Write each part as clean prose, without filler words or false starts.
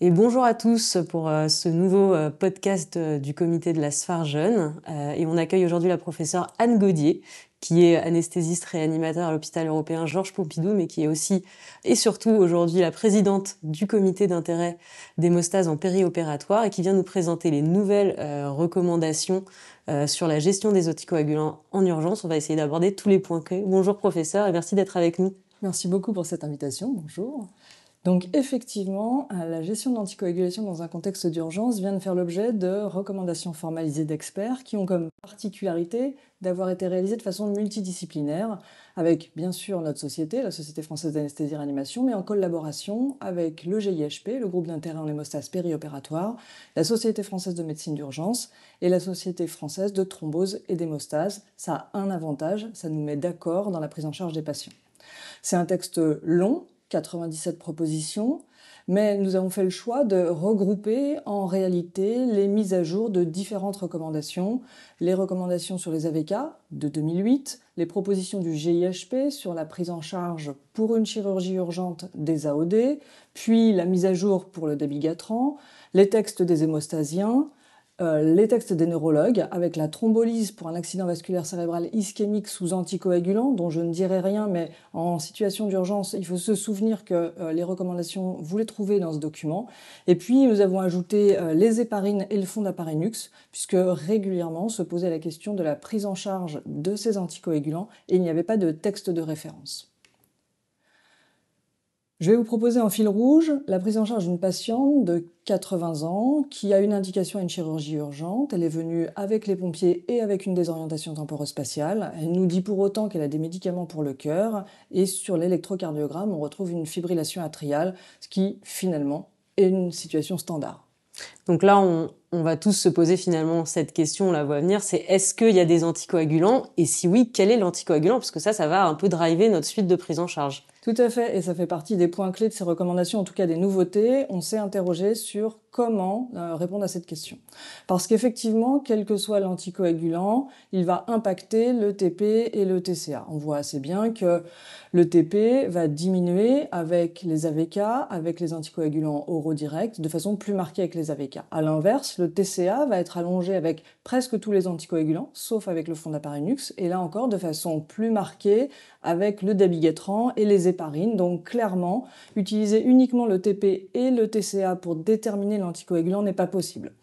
Et bonjour à tous pour ce nouveau podcast du comité de la SPHAR Jeune. Et on accueille aujourd'hui la professeure Anne Gaudier, qui est anesthésiste réanimateur à l'hôpital européen Georges Pompidou, mais qui est aussi et surtout aujourd'hui la présidente du comité d'intérêt d'hémostase en périopératoire et qui vient nous présenter les nouvelles recommandations sur la gestion des anticoagulants en urgence. On va essayer d'aborder tous les points clés. Bonjour professeur et merci d'être avec nous. Merci beaucoup pour cette invitation, bonjour. Donc effectivement, la gestion de l'anticoagulation dans un contexte d'urgence vient de faire l'objet de recommandations formalisées d'experts qui ont comme particularité d'avoir été réalisées de façon multidisciplinaire avec bien sûr notre société, la Société française d'anesthésie-réanimation, mais en collaboration avec le GIHP, le groupe d'intérêt en hémostase périopératoire, la Société française de médecine d'urgence et la Société française de thrombose et d'hémostase. Ça a un avantage, ça nous met d'accord dans la prise en charge des patients. C'est un texte long, 97 propositions, mais nous avons fait le choix de regrouper en réalité les mises à jour de différentes recommandations, les recommandations sur les AVK de 2008, les propositions du GIHP sur la prise en charge pour une chirurgie urgente des AOD, puis la mise à jour pour le dabigatran, les textes des hémostasiens, les textes des neurologues, avec la thrombolyse pour un accident vasculaire cérébral ischémique sous anticoagulant, dont je ne dirai rien, mais en situation d'urgence, il faut se souvenir que les recommandations, vous les trouvez dans ce document. Et puis, nous avons ajouté les héparines et le fonds d'appareil puisque régulièrement se posait la question de la prise en charge de ces anticoagulants, et il n'y avait pas de texte de référence. Je vais vous proposer en fil rouge la prise en charge d'une patiente de 80 ans qui a une indication à une chirurgie urgente. Elle est venue avec les pompiers et avec une désorientation temporospatiale. Elle nous dit pour autant qu'elle a des médicaments pour le cœur et sur l'électrocardiogramme, on retrouve une fibrillation atriale, ce qui finalement est une situation standard. Donc là, on va tous se poser finalement cette question, on la voit venir, c'est est-ce qu'il y a des anticoagulants? Et si oui, quel est l'anticoagulant? Parce que ça va un peu driver notre suite de prise en charge. Tout à fait, et ça fait partie des points clés de ces recommandations, en tout cas des nouveautés. On s'est interrogé sur comment répondre à cette question. Parce qu'effectivement, quel que soit l'anticoagulant, il va impacter le TP et le TCA. On voit assez bien que le TP va diminuer avec les AVK, avec les anticoagulants oraux directs, de façon plus marquée avec les AVK. À l'inverse, le TCA va être allongé avec presque tous les anticoagulants, sauf avec le fond d'appareil NUX, et là encore de façon plus marquée avec le dabigatran et les héparines. Donc clairement, utiliser uniquement le TP et le TCA pour déterminer l'anticoagulant n'est pas possible.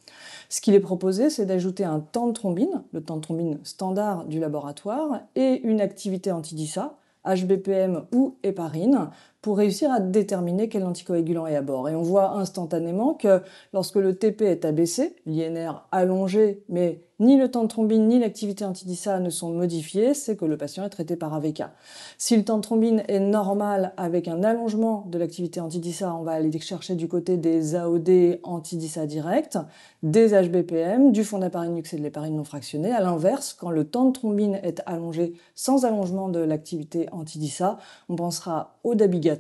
Ce qu'il est proposé, c'est d'ajouter un temps de thrombine, le temps de thrombine standard du laboratoire, et une activité anti-DISA, HBPM ou héparine, pour réussir à déterminer quel anticoagulant est à bord. Et on voit instantanément que lorsque le TP est abaissé, l'INR allongé, mais ni le temps de thrombine ni l'activité anti-DISA ne sont modifiés, c'est que le patient est traité par AVK. Si le temps de thrombine est normal avec un allongement de l'activité anti-DISA, on va aller chercher du côté des AOD anti-DISA direct, des HBPM, du fond d'appareil NUX et de l'héparine non fractionnée. À l'inverse, quand le temps de thrombine est allongé sans allongement de l'activité anti-DISA, on pensera au dabigatran,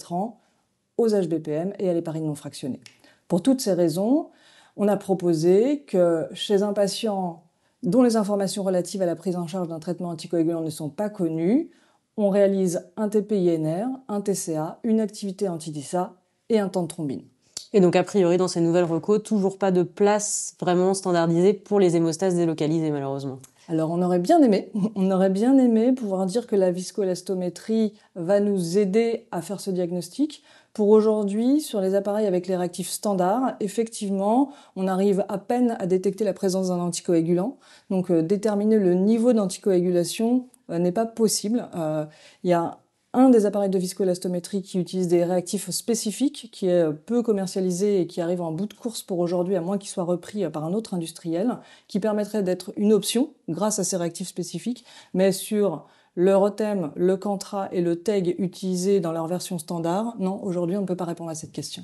aux HBPM et à l'héparine non fractionnée. Pour toutes ces raisons, on a proposé que chez un patient dont les informations relatives à la prise en charge d'un traitement anticoagulant ne sont pas connues, on réalise un TP-INR, un TCA, une activité anti-DISA et un temps de thrombine. Et donc, a priori, dans ces nouvelles recos, toujours pas de place vraiment standardisée pour les hémostases délocalisées, malheureusement. Alors, on aurait bien aimé pouvoir dire que la viscoélastométrie va nous aider à faire ce diagnostic. Pour aujourd'hui, sur les appareils avec les réactifs standards, effectivement, on arrive à peine à détecter la présence d'un anticoagulant. Donc, déterminer le niveau d'anticoagulation n'est pas possible. Il y a un des appareils de viscoélastométrie qui utilise des réactifs spécifiques, qui est peu commercialisé et qui arrive en bout de course pour aujourd'hui, à moins qu'il soit repris par un autre industriel, qui permettrait d'être une option grâce à ces réactifs spécifiques, mais sur le Rotem, le Cantra et le TEG utilisés dans leur version standard, non, aujourd'hui on ne peut pas répondre à cette question.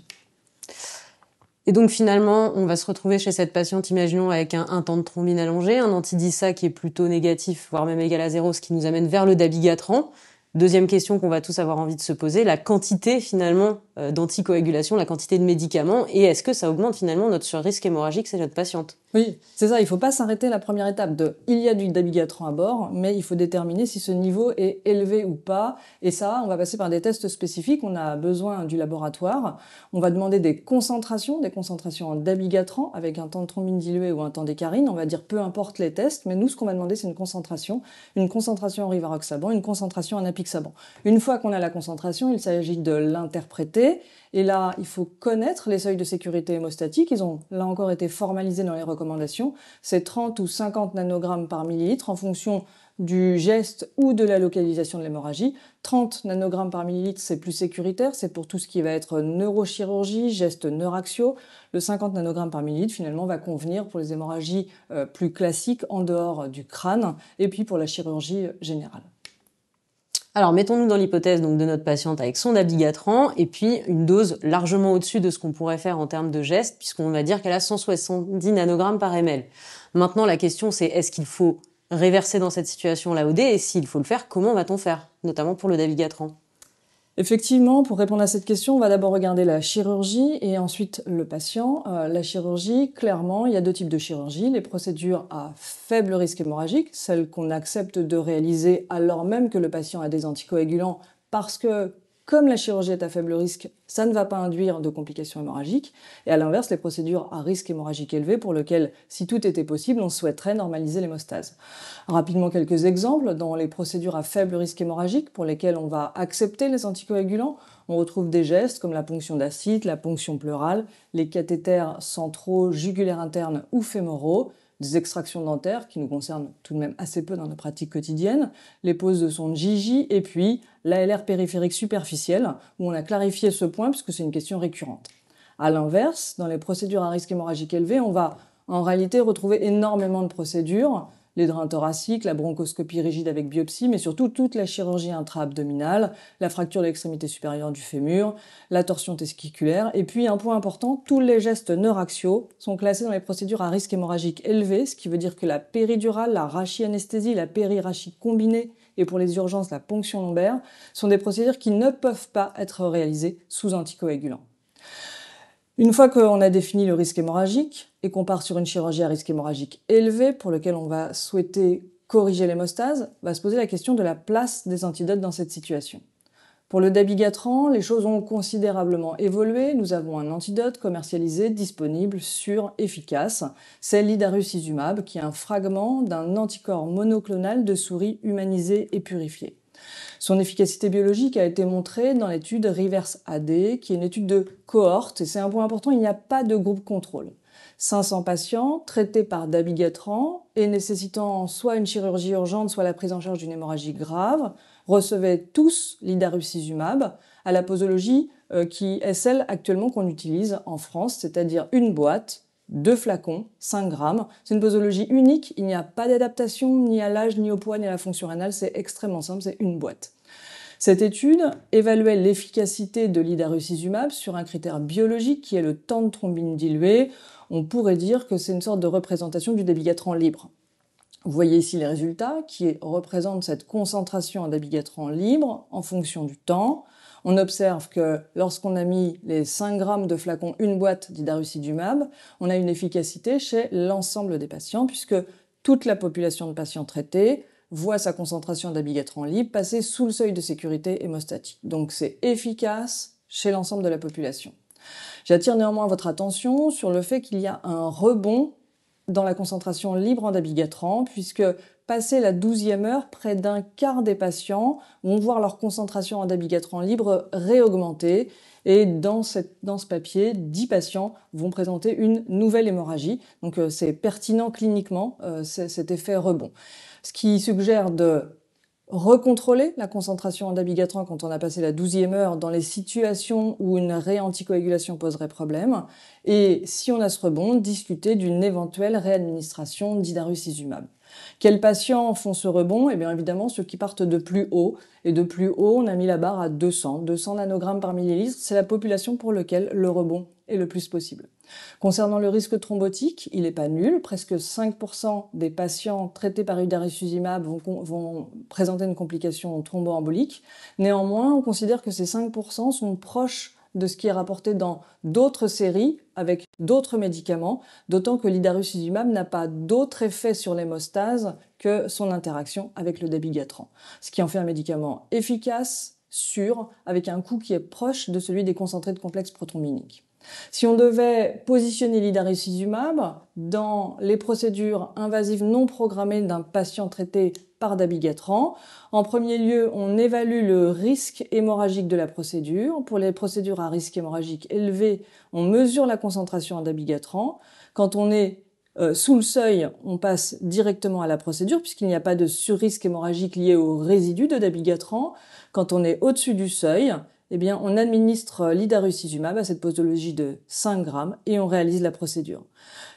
Et donc finalement, on va se retrouver chez cette patiente, imaginons, avec un temps de thrombine allongé, un anti-DISA qui est plutôt négatif, voire même égal à 0, ce qui nous amène vers le dabigatran. Deuxième question qu'on va tous avoir envie de se poser, la quantité finalement d'anticoagulation, la quantité de médicaments, et est-ce que ça augmente finalement notre surrisque hémorragique chez notre patiente? Oui, c'est ça, il faut pas s'arrêter à la première étape il y a du dabigatran à bord, mais il faut déterminer si ce niveau est élevé ou pas. Et ça, on va passer par des tests spécifiques. On a besoin du laboratoire. On va demander des concentrations en dabigatran avec un temps de thrombine dilué ou un temps d'écarine. On va dire peu importe les tests, mais nous, ce qu'on va demander, c'est une concentration en rivaroxaban, une concentration en apixaban. Une fois qu'on a la concentration, il s'agit de l'interpréter. Et là, il faut connaître les seuils de sécurité hémostatique. Ils ont, là encore, été formalisés dans les recommandations. C'est 30 ou 50 nanogrammes par millilitre en fonction du geste ou de la localisation de l'hémorragie. 30 nanogrammes par millilitre, c'est plus sécuritaire. C'est pour tout ce qui va être neurochirurgie, gestes neuraxiaux. Le 50 nanogrammes par millilitre, finalement, va convenir pour les hémorragies plus classiques en dehors du crâne et puis pour la chirurgie générale. Alors, mettons-nous dans l'hypothèse donc de notre patiente avec son dabigatran et puis une dose largement au-dessus de ce qu'on pourrait faire en termes de gestes, puisqu'on va dire qu'elle a 170 nanogrammes par ml. Maintenant, la question, c'est est-ce qu'il faut réverser dans cette situation l'AOD et s'il faut le faire, comment va-t-on faire, notamment pour le dabigatran? Effectivement, pour répondre à cette question, on va d'abord regarder la chirurgie et ensuite le patient. La chirurgie, clairement, il y a deux types de chirurgie. Les procédures à faible risque hémorragique, celles qu'on accepte de réaliser alors même que le patient a des anticoagulants parce que, comme la chirurgie est à faible risque, ça ne va pas induire de complications hémorragiques. Et à l'inverse, les procédures à risque hémorragique élevé pour lesquelles, si tout était possible, on souhaiterait normaliser l'hémostase. Rapidement, quelques exemples. Dans les procédures à faible risque hémorragique pour lesquelles on va accepter les anticoagulants, on retrouve des gestes comme la ponction d'acide, la ponction pleurale, les cathéters centraux, jugulaires internes ou fémoraux, des extractions dentaires qui nous concernent tout de même assez peu dans nos pratiques quotidiennes, les poses de sonde Gigi et puis l'ALR périphérique superficielle où on a clarifié ce point puisque c'est une question récurrente. À l'inverse, dans les procédures à risque hémorragique élevé, on va en réalité retrouver énormément de procédures, les drains thoraciques, la bronchoscopie rigide avec biopsie, mais surtout toute la chirurgie intra-abdominale, la fracture de l'extrémité supérieure du fémur, la torsion testiculaire, et puis un point important, tous les gestes neuraxiaux sont classés dans les procédures à risque hémorragique élevé, ce qui veut dire que la péridurale, la rachianesthésie, la périrachie combinée, et pour les urgences, la ponction lombaire, sont des procédures qui ne peuvent pas être réalisées sous anticoagulants. Une fois qu'on a défini le risque hémorragique et qu'on part sur une chirurgie à risque hémorragique élevé pour lequel on va souhaiter corriger l'hémostase, va se poser la question de la place des antidotes dans cette situation. Pour le dabigatran, les choses ont considérablement évolué. Nous avons un antidote commercialisé, disponible, sûr, efficace. C'est l'idarucizumab, qui est un fragment d'un anticorps monoclonal de souris humanisé et purifié. Son efficacité biologique a été montrée dans l'étude REVERSE-AD, qui est une étude de cohorte, et c'est un point important, il n'y a pas de groupe contrôle. 500 patients traités par dabigatran et nécessitant soit une chirurgie urgente, soit la prise en charge d'une hémorragie grave, recevaient tous l'idarucizumab à la posologie qui est celle actuellement qu'on utilise en France, c'est-à-dire une boîte, 2 flacons, 5 grammes. C'est une posologie unique, il n'y a pas d'adaptation ni à l'âge, ni au poids, ni à la fonction rénale, c'est extrêmement simple, c'est une boîte. Cette étude évaluait l'efficacité de l'idarucizumab sur un critère biologique qui est le temps de thrombine diluée. On pourrait dire que c'est une sorte de représentation du dabigatran libre. Vous voyez ici les résultats qui représentent cette concentration en dabigatran libre en fonction du temps. On observe que lorsqu'on a mis les 5 grammes de flacon, une boîte d'idarucizumab, on a une efficacité chez l'ensemble des patients puisque toute la population de patients traités voit sa concentration dabigatran libre passer sous le seuil de sécurité hémostatique. Donc c'est efficace chez l'ensemble de la population. J'attire néanmoins votre attention sur le fait qu'il y a un rebond dans la concentration libre en dabigatran, puisque passé la 12e heure, près d'un quart des patients vont voir leur concentration en dabigatran libre réaugmenter, et dans ce papier, 10 patients vont présenter une nouvelle hémorragie. Donc c'est pertinent cliniquement, cet effet rebond. Ce qui suggère de recontrôler la concentration en dabigatran quand on a passé la 12e heure dans les situations où une réanticoagulation poserait problème. Et si on a ce rebond, discuter d'une éventuelle réadministration d'idarucizumab. Quels patients font ce rebond? Eh bien évidemment ceux qui partent de plus haut. Et de plus haut, on a mis la barre à 200 nanogrammes par millilitre. C'est la population pour laquelle le rebond est le plus possible. Concernant le risque thrombotique, il n'est pas nul. Presque 5% des patients traités par idarucizumab vont présenter une complication thromboembolique. Néanmoins, on considère que ces 5% sont proches de ce qui est rapporté dans d'autres séries avec d'autres médicaments, d'autant que l'idarucizumab n'a pas d'autre effet sur l'hémostase que son interaction avec le dabigatran, ce qui en fait un médicament efficace, sûr, avec un coût qui est proche de celui des concentrés de complexe prothrombinique. Si on devait positionner l'idarucizumab dans les procédures invasives non programmées d'un patient traité par dabigatran, en premier lieu, on évalue le risque hémorragique de la procédure. Pour les procédures à risque hémorragique élevé, on mesure la concentration en dabigatran. Quand on est sous le seuil, on passe directement à la procédure puisqu'il n'y a pas de surrisque hémorragique lié au résidu de dabigatran. Quand on est au-dessus du seuil, eh bien, on administre l'idarucizumab à cette posologie de 5 grammes et on réalise la procédure.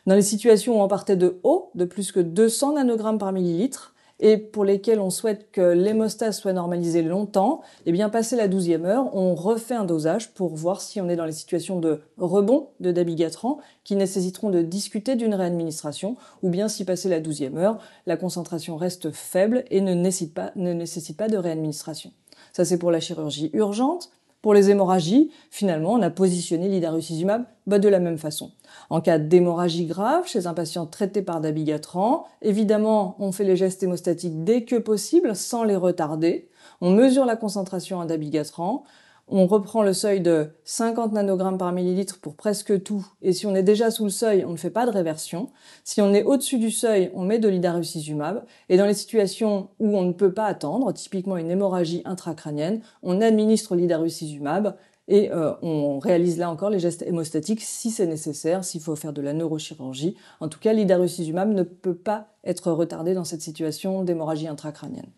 Dans les situations où on partait de haut, de plus que 200 nanogrammes par millilitre, et pour lesquelles on souhaite que l'hémostase soit normalisée longtemps, eh bien, passé la 12e heure, on refait un dosage pour voir si on est dans les situations de rebond de dabigatran qui nécessiteront de discuter d'une réadministration, ou bien si passé la 12e heure, la concentration reste faible et ne nécessite pas de réadministration. Ça, c'est pour la chirurgie urgente. Pour les hémorragies, finalement, on a positionné l'idarucizumab de la même façon. En cas d'hémorragie grave chez un patient traité par dabigatran, évidemment, on fait les gestes hémostatiques dès que possible, sans les retarder. On mesure la concentration en dabigatran. On reprend le seuil de 50 nanogrammes par millilitre pour presque tout. Et si on est déjà sous le seuil, on ne fait pas de réversion. Si on est au-dessus du seuil, on met de l'idarucizumab. Et dans les situations où on ne peut pas attendre, typiquement une hémorragie intracrânienne, on administre l'idarucizumab et on réalise là encore les gestes hémostatiques si c'est nécessaire, s'il faut faire de la neurochirurgie. En tout cas, l'idarucizumab ne peut pas être retardé dans cette situation d'hémorragie intracrânienne.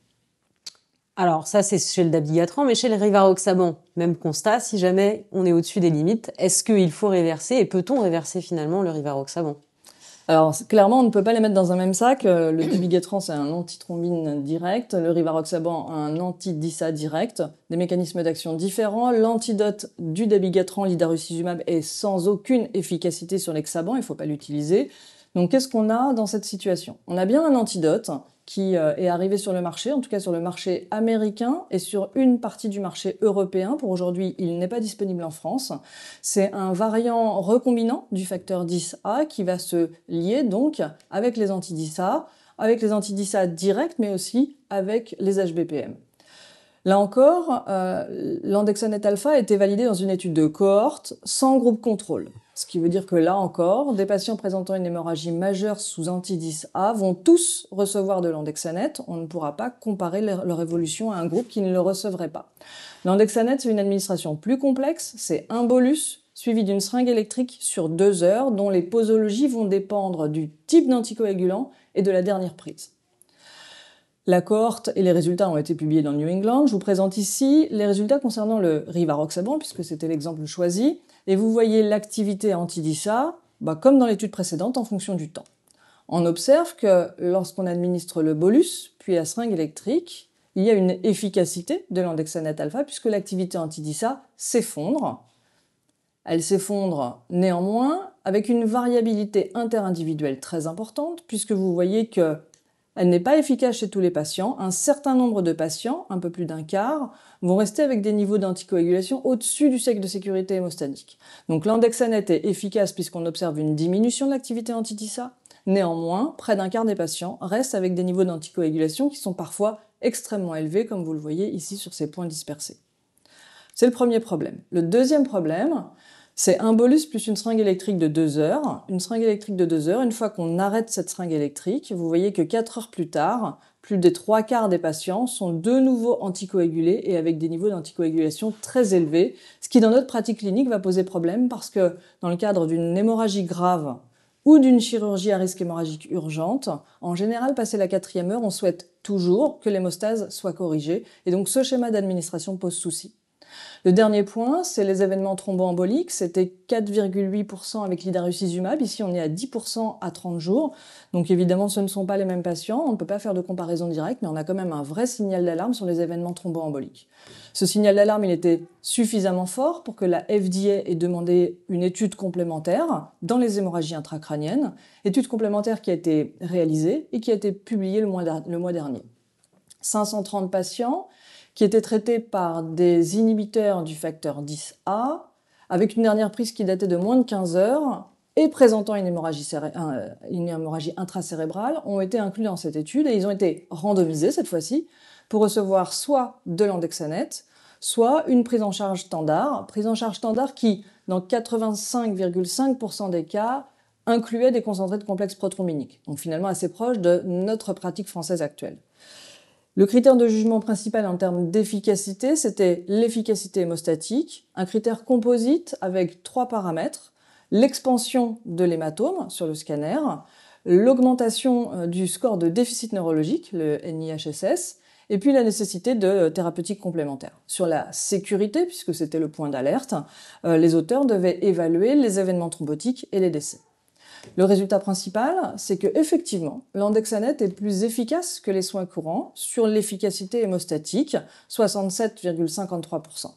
Alors ça, c'est chez le dabigatran, mais chez le rivaroxaban, même constat, si jamais on est au-dessus des limites, est-ce qu'il faut réverser et peut-on réverser finalement le rivaroxaban? Alors clairement, on ne peut pas les mettre dans un même sac. Le dabigatran, c'est un antithrombine direct, le rivaroxaban, un anti-DISA direct, des mécanismes d'action différents. L'antidote du dabigatran, l'idarucizumab, est sans aucune efficacité sur l'hexaban, il ne faut pas l'utiliser. Donc qu'est-ce qu'on a dans cette situation? On a bien un antidote qui est arrivé sur le marché, en tout cas sur le marché américain et sur une partie du marché européen. Pour aujourd'hui, il n'est pas disponible en France. C'est un variant recombinant du facteur 10A qui va se lier donc avec les anti-DISA, directs, mais aussi avec les HBPM. Là encore, l'andexanet alpha a été validé dans une étude de cohorte sans groupe contrôle. Ce qui veut dire que là encore, des patients présentant une hémorragie majeure sous anti-10A vont tous recevoir de l'andexanet. On ne pourra pas comparer leur évolution à un groupe qui ne le recevrait pas. L'andexanet, c'est une administration plus complexe, c'est un bolus suivi d'une seringue électrique sur 2 heures dont les posologies vont dépendre du type d'anticoagulant et de la dernière prise. La cohorte et les résultats ont été publiés dans New England. Je vous présente ici les résultats concernant le rivaroxaban, puisque c'était l'exemple choisi. Et vous voyez l'activité anti-DISA, comme dans l'étude précédente, en fonction du temps. On observe que lorsqu'on administre le bolus, puis la seringue électrique, il y a une efficacité de l'andexanet alpha, puisque l'activité anti-DISA s'effondre. Elle s'effondre néanmoins avec une variabilité interindividuelle très importante, puisque vous voyez que elle n'est pas efficace chez tous les patients. Un certain nombre de patients, un peu plus d'un quart, vont rester avec des niveaux d'anticoagulation au-dessus du seuil de sécurité hémostatique. Donc l'andexanet est efficace puisqu'on observe une diminution de l'activité anti-DISA. Néanmoins, près d'un quart des patients restent avec des niveaux d'anticoagulation qui sont parfois extrêmement élevés, comme vous le voyez ici sur ces points dispersés. C'est le premier problème. Le deuxième problème, c'est un bolus plus une seringue électrique de 2 heures. Une seringue électrique de 2 heures, une fois qu'on arrête cette seringue électrique, vous voyez que 4 heures plus tard, plus des 3/4 des patients sont de nouveau anticoagulés et avec des niveaux d'anticoagulation très élevés, ce qui dans notre pratique clinique va poser problème parce que dans le cadre d'une hémorragie grave ou d'une chirurgie à risque hémorragique urgente, en général, passé la 4e heure, on souhaite toujours que l'hémostase soit corrigée et donc ce schéma d'administration pose souci. Le dernier point, c'est les événements thromboemboliques. C'était 4,8% avec l'idarucizumab. Ici, on est à 10% à 30 jours. Donc évidemment, ce ne sont pas les mêmes patients. On ne peut pas faire de comparaison directe, mais on a quand même un vrai signal d'alarme sur les événements thromboemboliques. Ce signal d'alarme, il était suffisamment fort pour que la FDA ait demandé une étude complémentaire dans les hémorragies intracrâniennes. Étude complémentaire qui a été réalisée et qui a été publiée le mois dernier. 530 patients qui étaient traités par des inhibiteurs du facteur 10A avec une dernière prise qui datait de moins de 15 heures et présentant une hémorragie intracérébrale, ont été inclus dans cette étude et ils ont été randomisés cette fois-ci pour recevoir soit de l'andexanète, soit une prise en charge standard qui, dans 85,5% des cas, incluait des concentrés de complexes prothrombiniques, donc finalement assez proche de notre pratique française actuelle. Le critère de jugement principal en termes d'efficacité, c'était l'efficacité hémostatique, un critère composite avec 3 paramètres, l'expansion de l'hématome sur le scanner, l'augmentation du score de déficit neurologique, le NIHSS, et puis la nécessité de thérapeutiques complémentaires. Sur la sécurité, puisque c'était le point d'alerte, les auteurs devaient évaluer les événements thrombotiques et les décès. Le résultat principal, c'est que effectivement, l'andexanète est plus efficace que les soins courants sur l'efficacité hémostatique, 67,53%.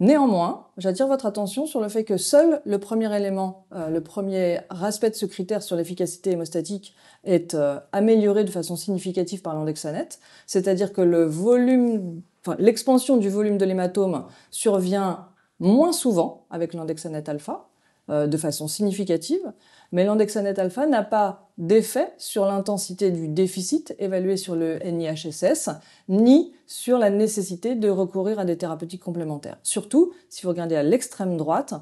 Néanmoins, j'attire votre attention sur le fait que seul le premier élément, le premier aspect de ce critère sur l'efficacité hémostatique est amélioré de façon significative par l'andexanète, c'est-à-dire que l'expansion du volume de l'hématome survient moins souvent avec l'andexanète alpha, de façon significative, mais l'andexanète alpha n'a pas d'effet sur l'intensité du déficit évalué sur le NIHSS, ni sur la nécessité de recourir à des thérapeutiques complémentaires. Surtout, si vous regardez à l'extrême droite,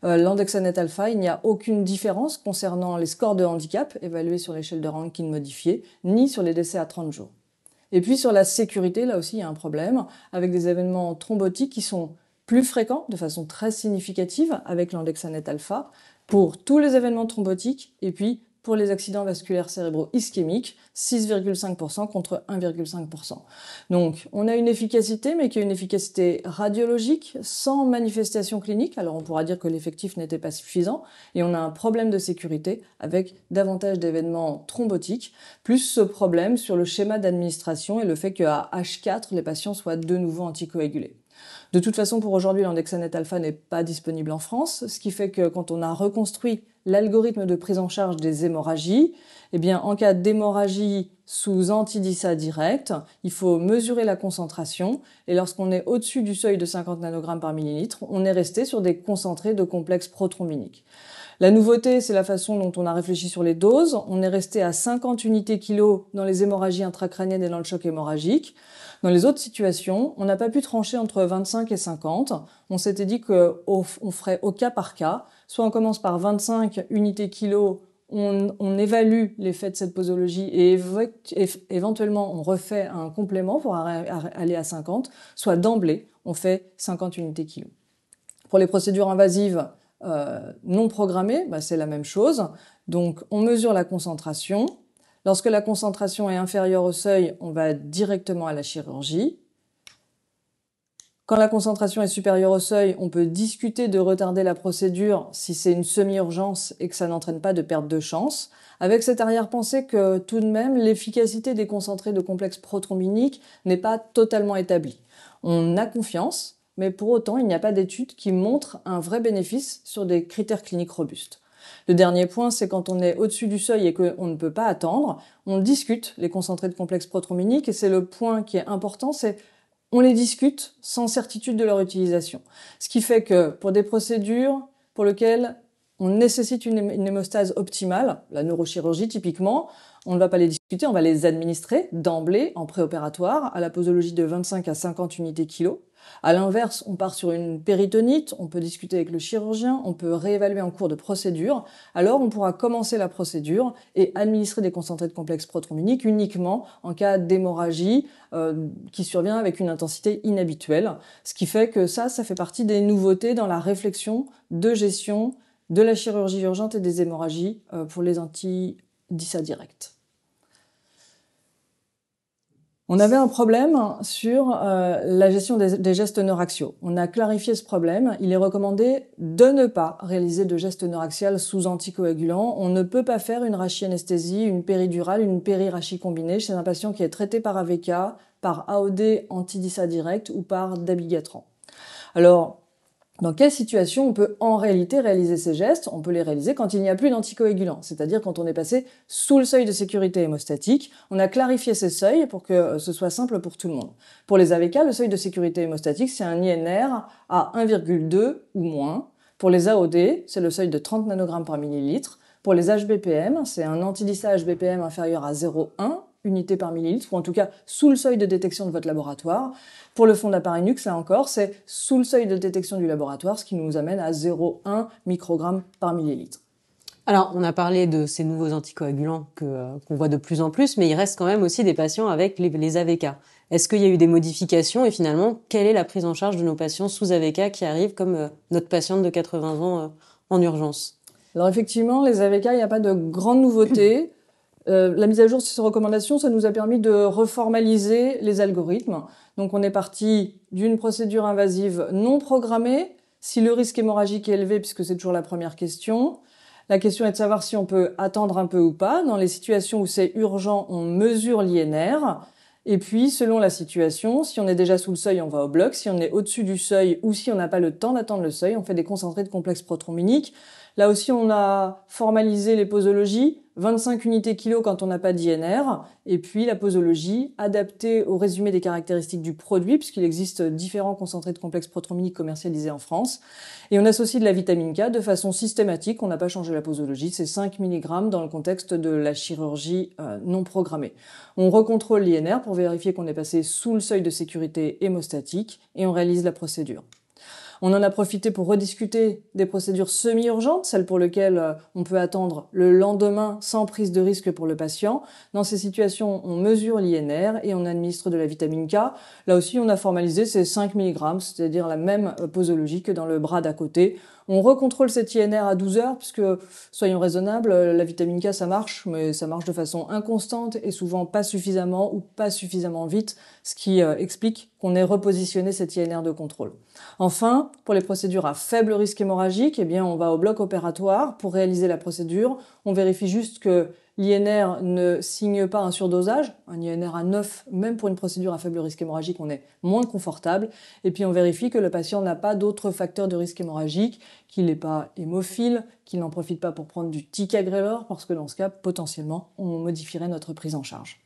l'andexanète alpha, il n'y a aucune différence concernant les scores de handicap évalués sur l'échelle de Rankin modifiée, ni sur les décès à 30 jours. Et puis sur la sécurité, là aussi il y a un problème, avec des événements thrombotiques qui sont plus fréquents, de façon très significative, avec l'andexanète alpha, pour tous les événements thrombotiques, et puis pour les accidents vasculaires cérébro-ischémiques, 6,5% contre 1,5%. Donc, on a une efficacité, mais qui est une efficacité radiologique, sans manifestation clinique. Alors, on pourra dire que l'effectif n'était pas suffisant, et on a un problème de sécurité avec davantage d'événements thrombotiques, plus ce problème sur le schéma d'administration et le fait qu'à H4, les patients soient de nouveau anticoagulés. De toute façon, pour aujourd'hui, l'andexanète alpha n'est pas disponible en France, ce qui fait que quand on a reconstruit l'algorithme de prise en charge des hémorragies, eh bien, en cas d'hémorragie sous anti-DISA direct, il faut mesurer la concentration et lorsqu'on est au-dessus du seuil de 50 nanogrammes par millilitre, on est resté sur des concentrés de complexes prothrombiniques. La nouveauté, c'est la façon dont on a réfléchi sur les doses. On est resté à 50 unités kilo dans les hémorragies intracrâniennes et dans le choc hémorragique. Dans les autres situations, on n'a pas pu trancher entre 25 et 50. On s'était dit qu'on ferait au cas par cas. Soit on commence par 25 unités kilo, on évalue l'effet de cette posologie et éventuellement on refait un complément pour aller à 50. Soit d'emblée, on fait 50 unités kilo. Pour les procédures invasives non programmées, c'est la même chose. Donc on mesure la concentration. Lorsque la concentration est inférieure au seuil, on va directement à la chirurgie. Quand la concentration est supérieure au seuil, on peut discuter de retarder la procédure si c'est une semi-urgence et que ça n'entraîne pas de perte de chance, avec cette arrière-pensée que tout de même, l'efficacité des concentrés de complexes prothrombiniques n'est pas totalement établie. On a confiance, mais pour autant, il n'y a pas d'études qui montrent un vrai bénéfice sur des critères cliniques robustes. Le dernier point, c'est quand on est au-dessus du seuil et qu'on ne peut pas attendre, on discute les concentrés de complexes prothrombiniques et c'est le point qui est important, c'est on les discute sans certitude de leur utilisation. Ce qui fait que pour des procédures pour lesquelles on nécessite une hémostase optimale, la neurochirurgie typiquement, on ne va pas les discuter, on va les administrer d'emblée en préopératoire à la posologie de 25 à 50 unités kilo. À l'inverse, on part sur une péritonite, on peut discuter avec le chirurgien, on peut réévaluer en cours de procédure. Alors, on pourra commencer la procédure et administrer des concentrés de complexes prothrombiniques uniquement en cas d'hémorragie qui survient avec une intensité inhabituelle. Ce qui fait que ça fait partie des nouveautés dans la réflexion de gestion de la chirurgie urgente et des hémorragies pour les anti-DISA directs. On avait un problème sur la gestion des gestes neuraxiaux. On a clarifié ce problème. Il est recommandé de ne pas réaliser de gestes neuraxial sous anticoagulant. On ne peut pas faire une rachianesthésie, une péridurale, une périrachie combinée chez un patient qui est traité par AVK, par AOD anti-DISA direct ou par dabigatran. Alors, dans quelle situation on peut en réalité réaliser ces gestes? On peut les réaliser quand il n'y a plus d'anticoagulant, c'est-à-dire quand on est passé sous le seuil de sécurité hémostatique. On a clarifié ces seuils pour que ce soit simple pour tout le monde. Pour les AVK, le seuil de sécurité hémostatique, c'est un INR à 1,2 ou moins. Pour les AOD, c'est le seuil de 30 nanogrammes par millilitre. Pour les HBPM, c'est un antidistat HBPM inférieur à 0,1 unité par millilitre, ou en tout cas sous le seuil de détection de votre laboratoire. Pour le fond d'appareil Nux, là encore, c'est sous le seuil de détection du laboratoire, ce qui nous amène à 0,1 microgrammes par millilitre. Alors, on a parlé de ces nouveaux anticoagulants qu'on voit de plus en plus, mais il reste quand même aussi des patients avec les AVK. Est-ce qu'il y a eu des modifications et finalement, quelle est la prise en charge de nos patients sous AVK qui arrivent comme notre patiente de 80 ans en urgence? Alors effectivement, les AVK, il n'y a pas de grande nouveauté. La mise à jour de ces recommandations, ça nous a permis de reformaliser les algorithmes. Donc on est parti d'une procédure invasive non programmée, si le risque hémorragique est élevé, puisque c'est toujours la première question. La question est de savoir si on peut attendre un peu ou pas. Dans les situations où c'est urgent, on mesure l'INR. Et puis, selon la situation, si on est déjà sous le seuil, on va au bloc. Si on est au-dessus du seuil ou si on n'a pas le temps d'attendre le seuil, on fait des concentrés de complexe prothrombinique. Là aussi, on a formalisé les posologies, 25 unités kilo quand on n'a pas d'INR, et puis la posologie adaptée au résumé des caractéristiques du produit, puisqu'il existe différents concentrés de complexe prothrombinique commercialisés en France. Et on associe de la vitamine K de façon systématique, on n'a pas changé la posologie, c'est 5 mg dans le contexte de la chirurgie non programmée. On recontrôle l'INR pour vérifier qu'on est passé sous le seuil de sécurité hémostatique, et on réalise la procédure. On en a profité pour rediscuter des procédures semi-urgentes, celles pour lesquelles on peut attendre le lendemain sans prise de risque pour le patient. Dans ces situations, on mesure l'INR et on administre de la vitamine K. Là aussi, on a formalisé ces 5 mg, c'est-à-dire la même posologie que dans le bras d'à côté. On recontrôle cet INR à 12 heures, puisque, soyons raisonnables, la vitamine K, ça marche, mais ça marche de façon inconstante et souvent pas suffisamment ou pas suffisamment vite, ce qui explique qu'on ait repositionné cet INR de contrôle. Enfin, pour les procédures à faible risque hémorragique, eh bien, on va au bloc opératoire pour réaliser la procédure. On vérifie juste que l'INR ne signe pas un surdosage. Un INR à 9, même pour une procédure à faible risque hémorragique, on est moins confortable. Et puis on vérifie que le patient n'a pas d'autres facteurs de risque hémorragique, qu'il n'est pas hémophile, qu'il n'en profite pas pour prendre du ticagrelor, parce que dans ce cas, potentiellement, on modifierait notre prise en charge.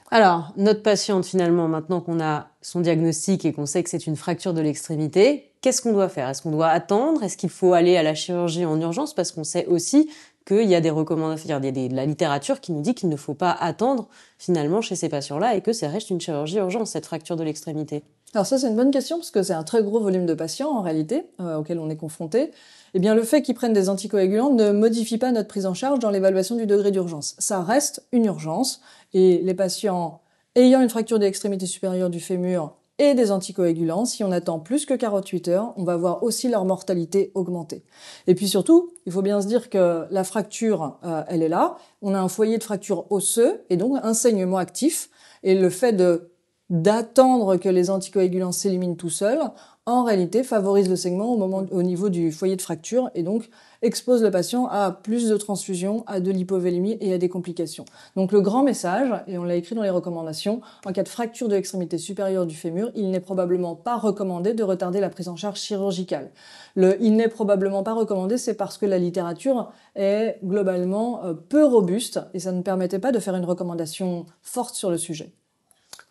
Alors, notre patiente, finalement, maintenant qu'on a son diagnostic et qu'on sait que c'est une fracture de l'extrémité, qu'est-ce qu'on doit faire? Est-ce qu'on doit attendre? Est-ce qu'il faut aller à la chirurgie en urgence? Parce qu'on sait aussi qu'il y a des recommandations, il y a de la littérature qui nous dit qu'il ne faut pas attendre, finalement, chez ces patients-là et que ça reste une chirurgie urgence, cette fracture de l'extrémité. Alors ça, c'est une bonne question, parce que c'est un très gros volume de patients, en réalité, auquel on est confronté. Eh bien, le fait qu'ils prennent des anticoagulants ne modifie pas notre prise en charge dans l'évaluation du degré d'urgence. Ça reste une urgence, et les patients ayant une fracture de l'extrémité supérieure du fémur et des anticoagulants, si on attend plus que 48 heures, on va voir aussi leur mortalité augmenter. Et puis surtout, il faut bien se dire que la fracture, elle est là. On a un foyer de fracture osseux, et donc un saignement actif, et le fait d'attendre que les anticoagulants s'éliminent tout seuls, en réalité favorise le saignement au niveau du foyer de fracture et donc expose le patient à plus de transfusions, à de l'hypovolémie et à des complications. Donc le grand message, et on l'a écrit dans les recommandations, en cas de fracture de l'extrémité supérieure du fémur, il n'est probablement pas recommandé de retarder la prise en charge chirurgicale. Il n'est probablement pas recommandé, c'est parce que la littérature est globalement peu robuste et ça ne permettait pas de faire une recommandation forte sur le sujet.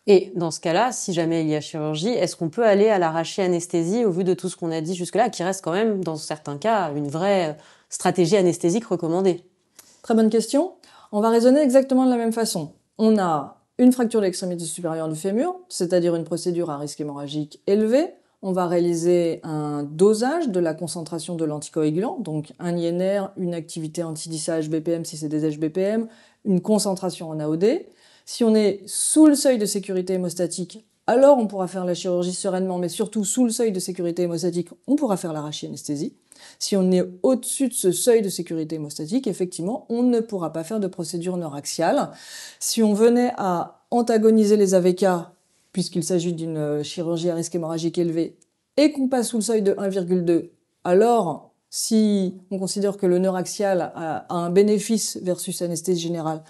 Et dans ce cas-là, si jamais il y a chirurgie, est-ce qu'on peut aller à l'arraché-anesthésie au vu de tout ce qu'on a dit jusque-là, qui reste quand même, dans certains cas, une vraie stratégie anesthésique recommandée? Très bonne question. On va raisonner exactement de la même façon. On a une fracture de l'extrémité supérieure du fémur, c'est-à-dire une procédure à risque hémorragique élevé. On va réaliser un dosage de la concentration de l'anticoagulant, donc un INR, une activité anti-DISA HBPM si c'est des HBPM, une concentration en AOD. Si on est sous le seuil de sécurité hémostatique, alors on pourra faire la chirurgie sereinement, mais surtout sous le seuil de sécurité hémostatique, on pourra faire l'arraché-anesthésie. Si on est au-dessus de ce seuil de sécurité hémostatique, effectivement, on ne pourra pas faire de procédure neuraxiale. Si on venait à antagoniser les AVK, puisqu'il s'agit d'une chirurgie à risque hémorragique élevé, et qu'on passe sous le seuil de 1,2, alors si on considère que le neuraxial a un bénéfice versus anesthésie générale,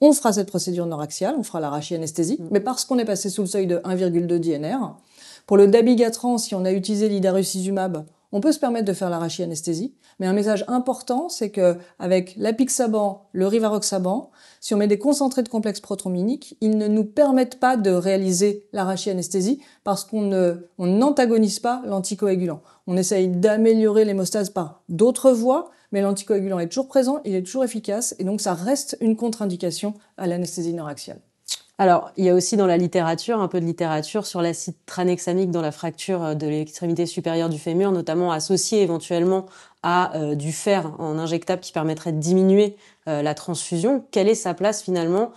on fera cette procédure neuraxiale, on fera l'arraché-anesthésie, mais parce qu'on est passé sous le seuil de 1,2 d'INR. Pour le dabigatran, si on a utilisé l'idarucizumab, on peut se permettre de faire la rachianesthésie, mais un message important, c'est que avec l'apixaban, le rivaroxaban, si on met des concentrés de complexe prothrombinique, ils ne nous permettent pas de réaliser la rachianesthésie parce qu'on n'antagonise pas l'anticoagulant. On essaye d'améliorer l'hémostase par d'autres voies, mais l'anticoagulant est toujours présent, il est toujours efficace, et donc ça reste une contre-indication à l'anesthésie neuraxiale. Alors, il y a aussi dans la littérature, un peu de littérature sur l'acide tranexamique dans la fracture de l'extrémité supérieure du fémur, notamment associé éventuellement à du fer en injectable qui permettrait de diminuer la transfusion. Quelle est sa place finalement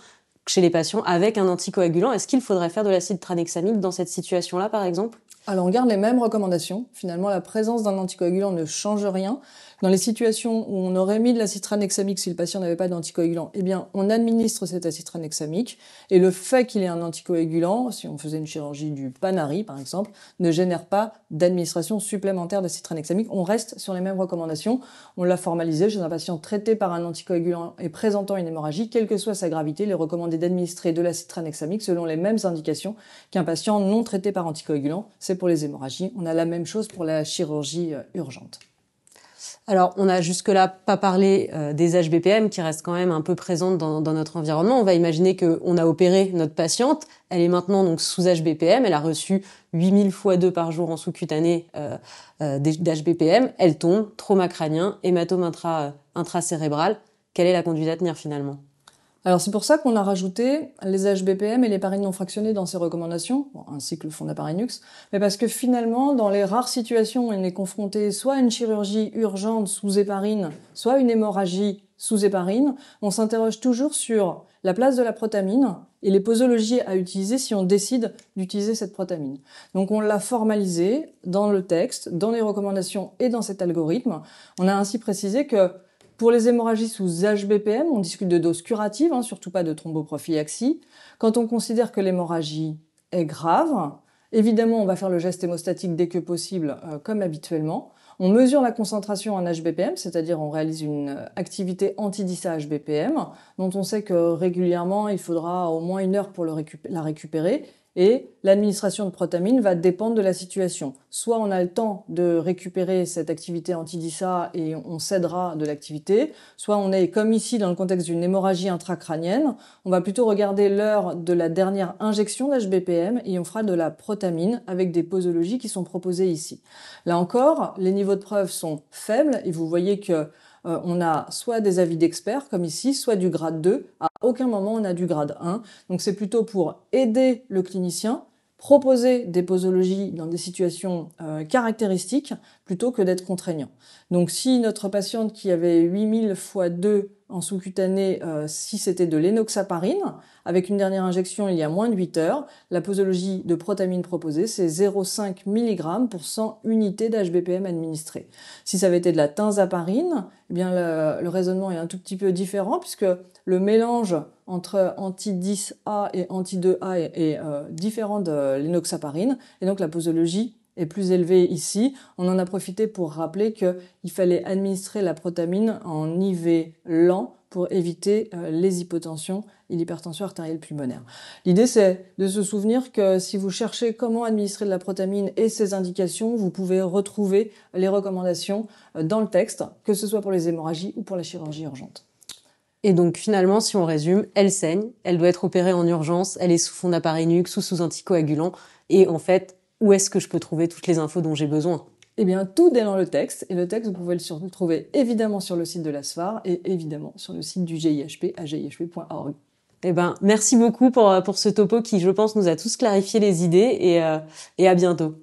chez les patients avec un anticoagulant? Est-ce qu'il faudrait faire de l'acide tranexamique dans cette situation-là, par exemple? Alors, on garde les mêmes recommandations. Finalement, la présence d'un anticoagulant ne change rien. Dans les situations où on aurait mis de l'acide tranexamique si le patient n'avait pas d'anticoagulant, eh bien, on administre cet acide tranexamique. Et le fait qu'il ait un anticoagulant, si on faisait une chirurgie du Panari, par exemple, ne génère pas d'administration supplémentaire d'acide tranexamique. On reste sur les mêmes recommandations. On l'a formalisé chez un patient traité par un anticoagulant et présentant une hémorragie, quelle que soit sa gravité, il est recommandé d'administrer de l'acide tranexamique selon les mêmes indications qu'un patient non traité par anticoagulant. C'est pour les hémorragies. On a la même chose pour la chirurgie urgente. Alors, on n'a jusque-là pas parlé des HBPM qui restent quand même un peu présentes dans notre environnement. On va imaginer qu'on a opéré notre patiente, elle est maintenant donc sous HBPM, elle a reçu 8000 x 2 par jour en sous-cutané d'HBPM, elle tombe, trauma crânien, hématome intracérébral. Quelle est la conduite à tenir finalement? Alors c'est pour ça qu'on a rajouté les HBPM et l'héparine non fractionnée dans ces recommandations, ainsi que le fondaparinux, mais parce que finalement, dans les rares situations où on est confronté soit à une chirurgie urgente sous héparine, soit à une hémorragie sous héparine, on s'interroge toujours sur la place de la protamine et les posologies à utiliser si on décide d'utiliser cette protamine. Donc on l'a formalisé dans le texte, dans les recommandations et dans cet algorithme. On a ainsi précisé que pour les hémorragies sous HBPM, on discute de doses curatives, surtout pas de thromboprophylaxie. Quand on considère que l'hémorragie est grave, évidemment, on va faire le geste hémostatique dès que possible, comme habituellement. On mesure la concentration en HBPM, c'est-à-dire on réalise une activité anti-DISA HBPM, dont on sait que régulièrement, il faudra au moins 1 heure pour la récupérer. Et l'administration de protamine va dépendre de la situation. Soit on a le temps de récupérer cette activité anti-DISA et on cédera de l'activité, soit on est, comme ici dans le contexte d'une hémorragie intracrânienne, on va plutôt regarder l'heure de la dernière injection d'HBPM et on fera de la protamine avec des posologies qui sont proposées ici. Là encore, les niveaux de preuve sont faibles et vous voyez que on a soit des avis d'experts, comme ici, soit du grade 2. À aucun moment, on a du grade 1. Donc, c'est plutôt pour aider le clinicien, proposer des posologies dans des situations caractéristiques, plutôt que d'être contraignant. Donc, si notre patiente qui avait 8000 x 2 en sous-cutané, si c'était de l'énoxaparine, avec une dernière injection il y a moins de 8 heures, la posologie de protamine proposée, c'est 0,5 mg pour 100 unités d'HBPM administrées. Si ça avait été de la tinzaparine, eh bien le raisonnement est un tout petit peu différent puisque le mélange entre anti-10A et anti-2A est différent de l'énoxaparine et donc la posologie est plus élevée ici. On en a profité pour rappeler qu'il fallait administrer la protamine en IV lent pour éviter les hypotensions et l'hypertension artérielle pulmonaire. L'idée, c'est de se souvenir que si vous cherchez comment administrer de la protamine et ses indications, vous pouvez retrouver les recommandations dans le texte, que ce soit pour les hémorragies ou pour la chirurgie urgente. Et donc finalement, si on résume, elle saigne, elle doit être opérée en urgence, elle est sous fondaparinux ou sous anticoagulant, et en fait, où est-ce que je peux trouver toutes les infos dont j'ai besoin? Eh bien, tout est dans le texte. Et le texte, vous pouvez le trouver évidemment sur le site de la SFAR et évidemment sur le site du GIHP à gihp.org. Eh ben, merci beaucoup pour ce topo qui, je pense, nous a tous clarifié les idées et à bientôt.